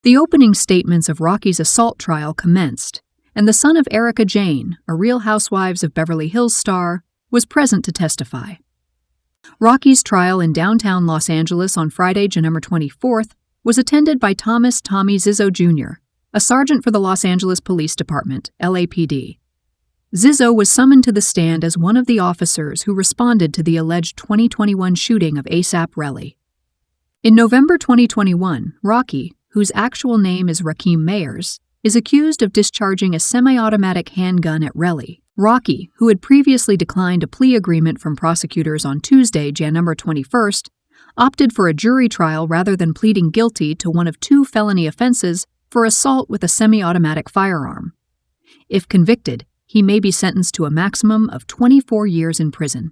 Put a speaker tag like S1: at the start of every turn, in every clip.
S1: The opening statements of Rocky's assault trial commenced, and the son of Erika Jayne, a Real Housewives of Beverly Hills star, was present to testify. Rocky's trial in downtown Los Angeles on Friday, January 24th, was attended by Thomas "Tommy" Zizzo Jr., a sergeant for the Los Angeles Police Department, LAPD. Zizzo was summoned to the stand as one of the officers who responded to the alleged 2021 shooting of ASAP Rocky. In November 2021, Rocky, whose actual name is Rakeem Mayers, is accused of discharging a semi-automatic handgun at Rocky. Rocky, who had previously declined a plea agreement from prosecutors on Tuesday, January 21st, opted for a jury trial rather than pleading guilty to one of 2 felony offenses for assault with a semi-automatic firearm. If convicted, he may be sentenced to a maximum of 24 years in prison.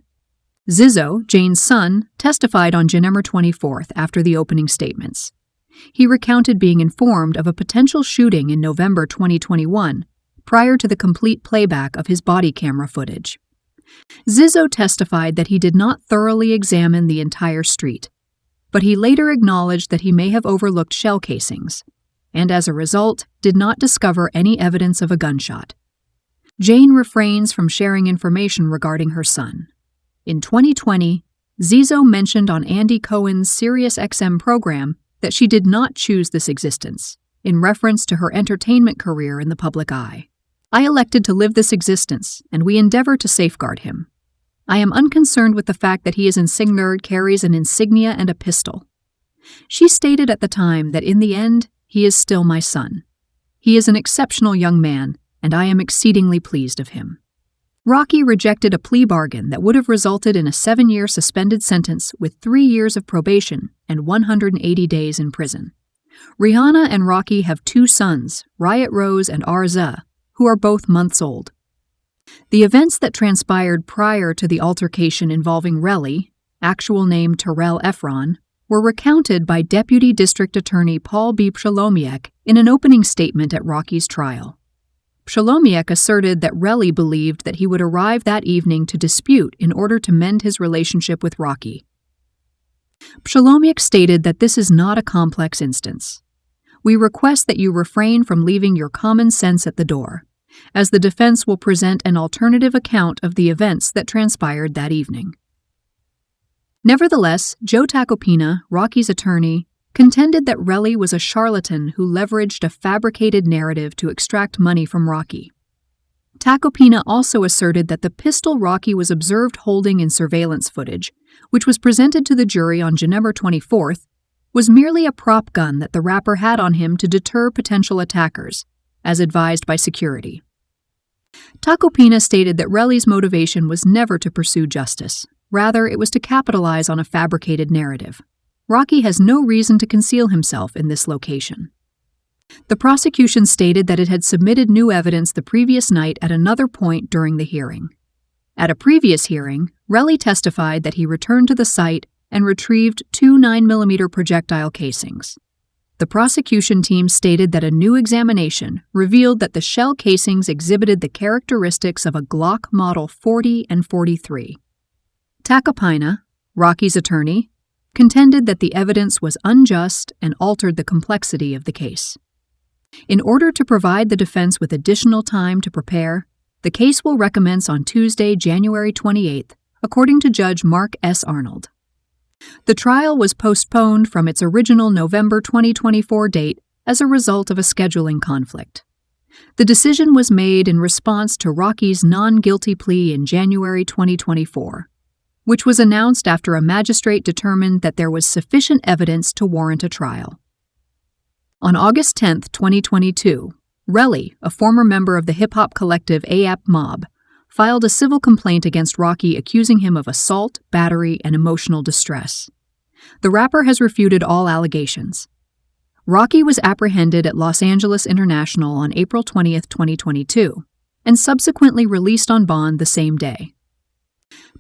S1: Zizzo, Jayne's son, testified on January 24th after the opening statements. He recounted being informed of a potential shooting in November 2021, prior to the complete playback of his body camera footage. Zizzo testified that he did not thoroughly examine the entire street, but he later acknowledged that he may have overlooked shell casings, and as a result, did not discover any evidence of a gunshot. Jayne refrains from sharing information regarding her son. In 2020, Zizzo mentioned on Andy Cohen's SiriusXM program that she did not choose this existence, in reference to her entertainment career in the public eye. I elected to live this existence, and we endeavor to safeguard him. I am unconcerned with the fact that he is carries an insignia and a pistol. She stated at the time that in the end, he is still my son. He is an exceptional young man, and I am exceedingly pleased of him. Rocky rejected a plea bargain that would have resulted in a 7-year suspended sentence with 3 years of probation and 180 days in prison. Rihanna and Rocky have 2 sons, Riot Rose and RHOBH, who are both months old. The events that transpired prior to the altercation involving Relly, actual name Terrell Efron, were recounted by Deputy District Attorney Paul B. Psholomiek in an opening statement at Rocky's trial. Psholomiek asserted that Relly believed that he would arrive that evening to dispute in order to mend his relationship with Rocky. Psholomiek stated that this is not a complex instance. We request that you refrain from leaving your common sense at the door, as the defense will present an alternative account of the events that transpired that evening. Nevertheless, Joe Tacopina, Rocky's attorney, contended that Relly was a charlatan who leveraged a fabricated narrative to extract money from Rocky. Tacopina also asserted that the pistol Rocky was observed holding in surveillance footage, which was presented to the jury on January 24th, was merely a prop gun that the rapper had on him to deter potential attackers, as advised by security. Tacopina stated that Relly's motivation was never to pursue justice. Rather, it was to capitalize on a fabricated narrative. Rocky has no reason to conceal himself in this location. The prosecution stated that it had submitted new evidence the previous night at another point during the hearing. At a previous hearing, Relly testified that he returned to the site and retrieved 2 9mm projectile casings. The prosecution team stated that a new examination revealed that the shell casings exhibited the characteristics of a Glock Model 40 and 43. Tacopina, Rocky's attorney, contended that the evidence was unjust and altered the complexity of the case. In order to provide the defense with additional time to prepare, the case will recommence on Tuesday, January 28th, according to Judge Mark S. Arnold. The trial was postponed from its original November 2024 date as a result of a scheduling conflict. The decision was made in response to Rocky's non-guilty plea in January 2024, which was announced after a magistrate determined that there was sufficient evidence to warrant a trial. On August 10, 2022, Relly, a former member of the hip-hop collective AAP Mob, filed a civil complaint against Rocky accusing him of assault, battery, and emotional distress. The rapper has refuted all allegations. Rocky was apprehended at Los Angeles International on April 20, 2022, and subsequently released on bond the same day.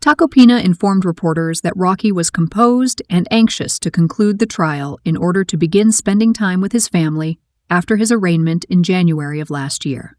S1: Tacopina informed reporters that Rocky was composed and anxious to conclude the trial in order to begin spending time with his family after his arraignment in January of last year.